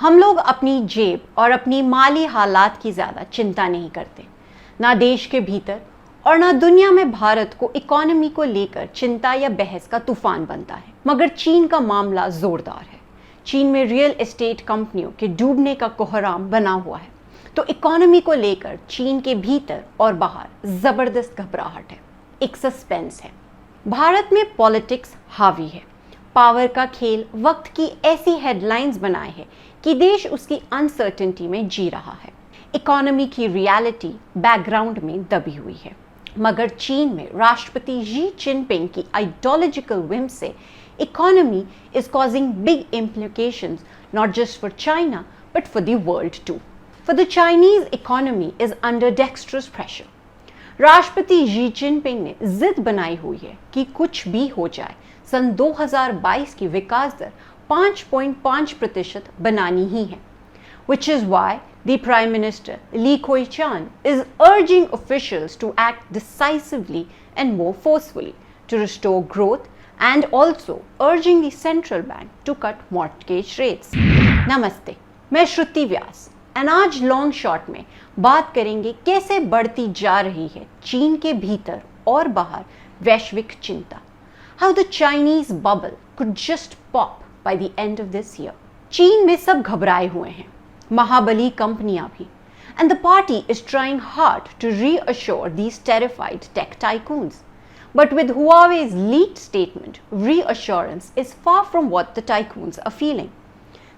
हम लोग अपनी जेब और अपनी माली हालात की ज़्यादा चिंता नहीं करते, ना देश के भीतर और ना दुनिया में भारत को इकोनॉमी को लेकर चिंता या बहस का तूफान बनता है। मगर चीन का मामला जोरदार है। चीन में रियल एस्टेट कंपनियों के डूबने का कोहराम बना हुआ है, तो इकोनॉमी को लेकर चीन के भीतर और बाहर जबरदस्त घबराहट है, एक सस्पेंस है। भारत में पॉलिटिक्स हावी है, पावर का खेल वक्त की ऐसी हेडलाइंस बनाए है कि देश उसकी अनसर्टेनिटी में जी रहा है। इकोनॉमी की रियलिटी बैकग्राउंड में दबी हुई है, मगर चीन में राष्ट्रपति शी जिनपिंग की आइडियोलॉजिकल विम से economy is causing big implications not just for China but for the world too. For the Chinese economy is under dexterous pressure. राष्ट्रपति शी जिनपिंग ने जिद बनाई हुई है कि कुछ भी हो जाए सन 2022 की विकास दर 5.5% बनानी ही है, which is why the Prime Minister Li Keqiang is urging officials to act decisively and more forcefully to restore growth and also urging the central bank to cut mortgage rates. नमस्ते, मैं श्रुति व्यास और आज लॉन्ग शॉट में बात करेंगे कैसे बढ़ती जा रही है चीन के भीतर और बाहर वैश्विक चिंता। How the Chinese bubble could just pop by the end of this year. चीन में सब घबराए हुए हैं, महाबली कंपनियां भी, and the party is trying hard to reassure these terrified tech tycoons. But with Huawei's leaked statement, reassurance is far from what the tycoons are feeling.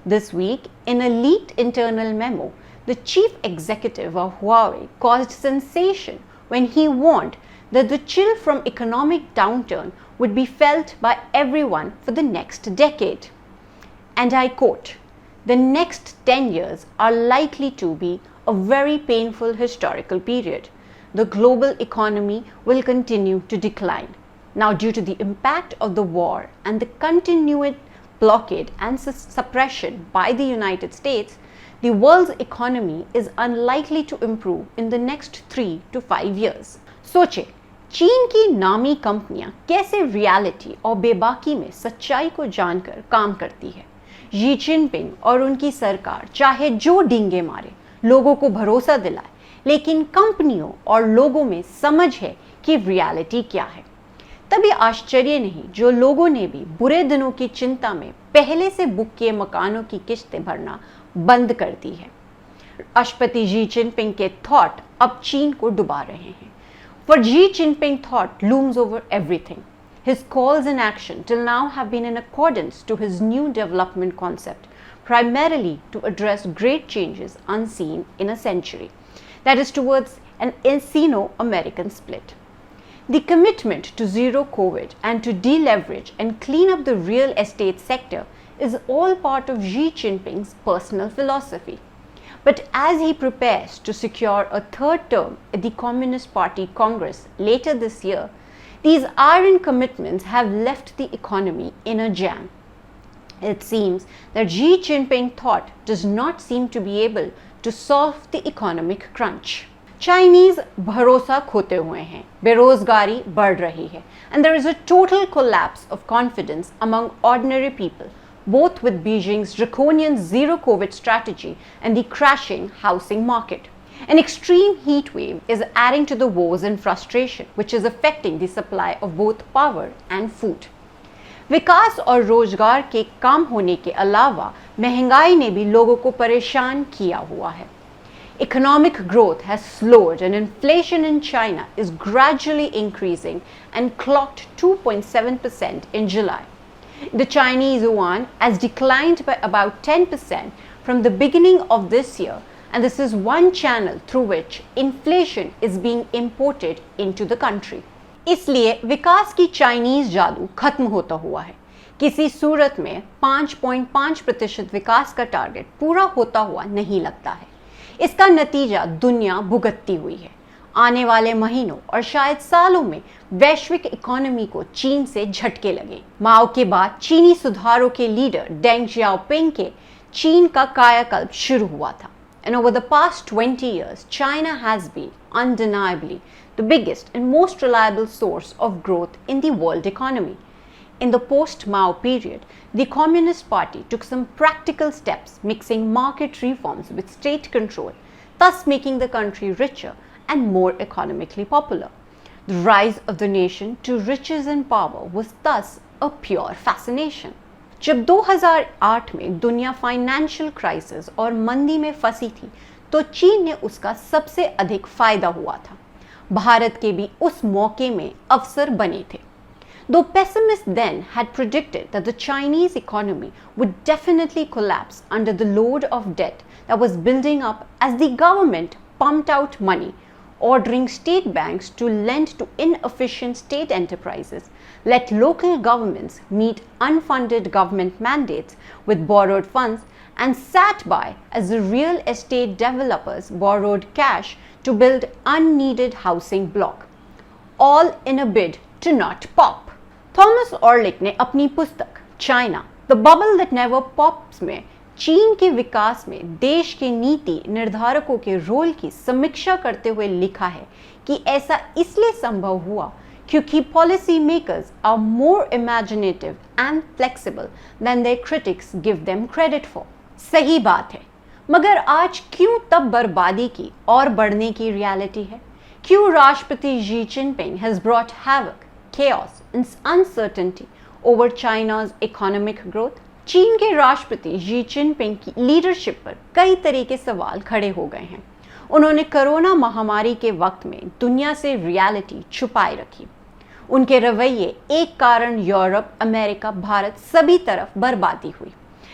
This week, in a leaked internal memo, the chief executive of Huawei caused sensation when he warned that the chill from economic downturn would be felt by everyone for the next decade. And I quote, "The next 10 years are likely to be a very painful historical period. The global economy will continue to decline. Now, due to the impact of the war and the continued blockade and suppression by the United States, the world's economy is unlikely to improve in the next 3 to 5 years." सोचे, चीन की नामी कंपनियां कैसे reality और बेबाकी में सच्चाई को जानकर काम करती है। शी जिनपिंग और उनकी सरकार चाहे जो डींगे मारे, लोगों को भरोसा दिलाए, लेकिन कंपनियों और लोगों में समझ है कि रियलिटी क्या है। तभी आश्चर्य नहीं जो लोगों ने भी बुरे दिनों की चिंता में पहले से बुक किए मकानों की किस्तें भरना बंद कर दी है। राष्ट्रपति शी जिनपिंग के थॉट अब चीन को डुबा रहे हैं। For Xi Jinping thought looms over everything. His calls and action till now have been in accordance to his new development concept, primarily to address great changes unseen in a century, that is towards an Sino-American split. The commitment to zero COVID and to deleverage and clean up the real estate sector is all part of Xi Jinping's personal philosophy. But as he prepares to secure a third term at the Communist Party Congress later this year, these iron commitments have left the economy in a jam. It seems that Xi Jinping thought does not seem to be able to solve the economic crunch. Chinese भरोसा खोते हुए हैं, बेरोजगारी बढ़ रही है, and there is a total collapse of confidence among ordinary people, both with Beijing's draconian zero COVID strategy and the crashing housing market. An extreme heat wave is adding to the woes and frustration, which is affecting the supply of both power and food. विकास और रोजगार के कम होने के अलावा महंगाई ने भी लोगों को परेशान किया हुआ है. Economic growth has slowed and inflation in China is gradually increasing and clocked 2.7% in July. The Chinese yuan has declined by about 10% from the beginning of this year, and this is one channel through which inflation is being imported into the country. इसलिए विकास की Chinese जादू खत्म होता हुआ है। किसी सूरत में 5.5% विकास का टारगेट पूरा होता हुआ नहीं लगता है। इसका नतीजा दुनिया भुगतती हुई है। आने वाले महीनों और शायद सालों में वैश्विक इकोनॉमी को चीन से झटके लगे। माओ के बाद चीनी सुधारों के लीडर डेंग जियाओपिंग के चीन का कायाकल्प शुरू हुआ था। And over the past 20 years, China has been undeniably the biggest and most reliable source of growth in the world economy. In the post-Mao period, the Communist Party took some practical steps, mixing market reforms with state control, thus making the country richer and more economically popular. The rise of the nation to riches and power was thus a pure fascination. जब 2008 में दुनिया financial crisis और मंदी में फंसी थी, तो चीन ने उसका सबसे अधिक फायदा हुआ था। भारत के भी उस मौके में अवसर बने थे। Though pessimists then had predicted that the Chinese economy would definitely collapse under the load of debt that was building up as the government pumped out money, ordering state banks to lend to inefficient state enterprises, let local governments meet unfunded government mandates with borrowed funds, and sat by as the real estate developers borrowed cash to build unneeded housing block, all in a bid to not pop. Thomas Orlik ने अपनी पुस्तक China the bubble that never pops में चीन के विकास में देश के नीति निर्धारकों के रोल की समीक्षा करते हुए लिखा है कि ऐसा इसलिए संभव हुआ क्योंकि policy makers are more imaginative and flexible than their critics give them credit for. सही बात है, मगर आज क्यों तब बर्बादी की और बढ़ने की रियलिटी है? क्यों राष्ट्रपति Xi Jinping has brought havoc, chaos and uncertainty over China's economic growth? चीन के राष्ट्रपति शी जिनपिंग की लीडरशिप पर कई तरह के सवाल खड़े हो गए हैं। उन्होंने कोरोना महामारी के वक्त में दुनिया से रियलिटी छुपाए रखी। उनके रवैये एक कारण यूरोप, अमेरिका, भारत सभी तरफ बर्बादी हुई।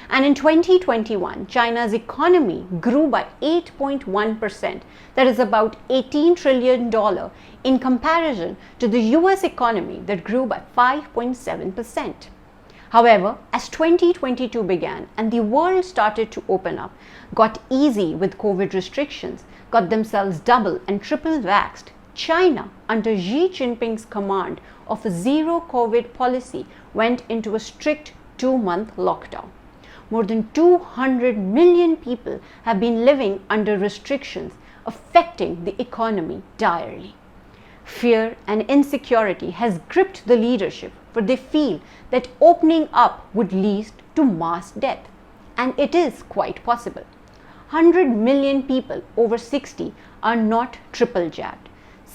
And in 2021, China's economy grew by 8.1%, that is about $18 trillion in comparison to the US economy that grew by 5.7%. However, as 2022 began and the world started to open up, got easy with COVID restrictions, got themselves double and triple vaxxed, China, under Xi Jinping's command of a zero COVID policy, went into a strict 2-month lockdown. More than 200 million people have been living under restrictions, affecting the economy direly. Fear and insecurity has gripped the leadership, for they feel that opening up would lead to mass death. And it is quite possible. 100 million people over 60 are not triple jabbed.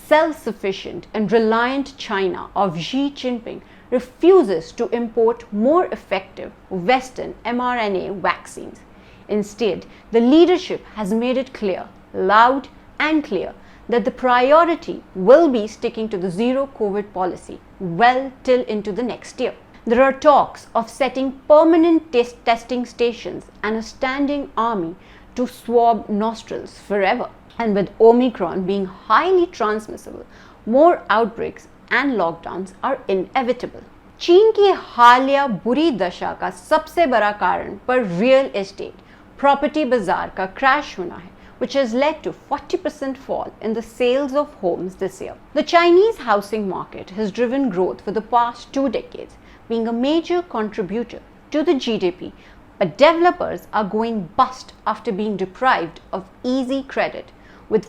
Self-sufficient and reliant China of Xi Jinping refuses to import more effective Western mRNA vaccines. Instead, the leadership has made it clear, loud and clear, that the priority will be sticking to the zero COVID policy well till into the next year. There are talks of setting permanent testing stations and a standing army to swab nostrils forever. And with Omicron being highly transmissible, more outbreaks and lockdowns are inevitable. चीन की हालिया बुरी दशा का सबसे बड़ा कारण पर रियल एस्टेट प्रॉपर्टी बाजार का क्रैश होना है, which has led to 40% fall in the sales of homes this year. The Chinese housing market has driven growth for the past 2 decades, being a major contributor to the GDP, but developers are going bust after being deprived of easy credit, with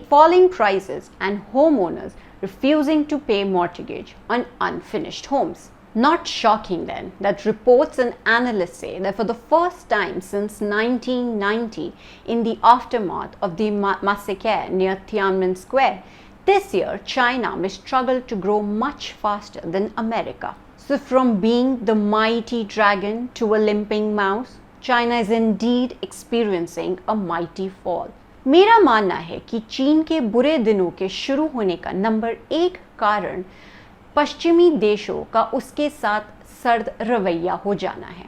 falling prices and homeowners refusing to pay mortgage on unfinished homes. Not shocking then that reports and analysts say that for the first time since 1990, in the aftermath of the massacre near Tiananmen Square, this year China may struggle to grow much faster than America. So from being the mighty dragon to a limping mouse, China is indeed experiencing a mighty fall. मेरा मानना है कि चीन के बुरे दिनों के शुरू होने का नंबर 1 कारण पश्चिमी देशों का उसके साथ सर्द रवैया हो जाना है।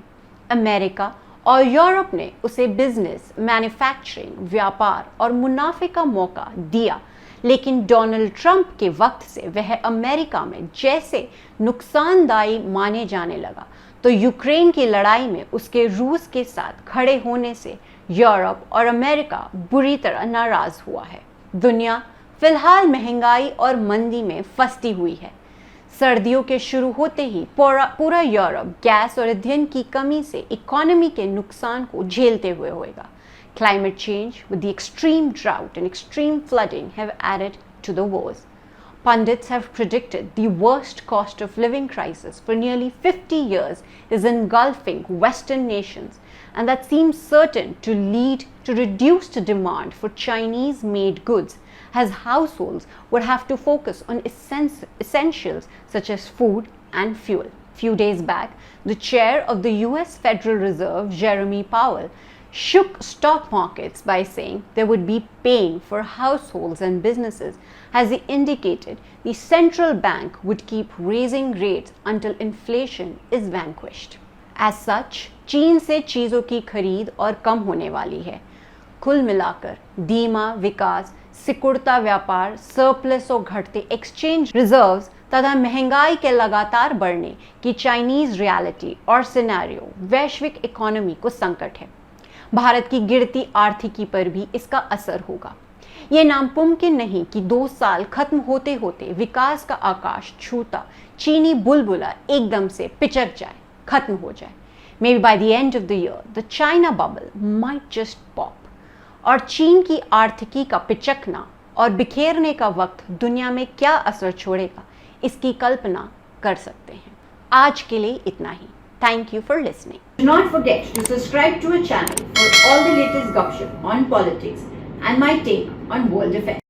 अमेरिका और यूरोप ने उसे बिजनेस, मैन्युफैक्चरिंग, व्यापार और मुनाफे का मौका दिया, लेकिन डोनाल्ड ट्रंप के वक्त से वह अमेरिका में जैसे नुकसानदायी माने जाने लगा, तो यूक्रेन की लड़ाई में उसके रूस के साथ खड़े होने से यूरोप और अमेरिका बुरी तरह नाराज हुआ है। दुनिया फिलहाल महंगाई और मंदी में फंसी हुई है। सर्दियों के शुरू होते ही पूरा यूरोप गैस और ईंधन की कमी से इकोनॉमी के नुकसान को झेलते हुए होएगा। Climate change with the extreme drought and extreme flooding have added to the woes. Pundits have predicted the worst cost of living crisis for nearly 50 years is engulfing Western nations, and that seems certain to lead to reduced demand for Chinese-made goods, as households would have to focus on essentials such as food and fuel. Few days back, the chair of the US Federal Reserve, Jerome Powell, shook stock markets by saying there would be pain for households and businesses, as he indicated the central bank would keep raising rates until inflation is vanquished. As such, चीन से चीज़ों की खरीद और कम होने वाली है। कुल मिलाकर धीमा विकास, सिकुड़ता व्यापार, सरप्लस और घटते एक्सचेंज रिजर्व्स तथा महंगाई के लगातार बढ़ने की चाइनीज रियलिटी और सिनेरियो वैश्विक इकोनॉमी को संकट है। भारत की गिरती आर्थिकी पर भी इसका असर होगा। ये नामुमकिन नहीं कि 2 साल खत्म होते होते विकास का आकाश छूता चीनी बुलबुला एकदम से पिचक जाए, खत्म हो जाए। May be by the end of the year the China bubble might just pop, और चीन की आर्थिकी का पिचकना और बिखेरने का वक्त दुनिया में क्या असर छोड़ेगा, इसकी कल्पना कर सकते हैं। आज के लिए इतना ही। Thank you for listening. Do not forget to subscribe to our channel for all the latest gossip on politics and my take on world affairs.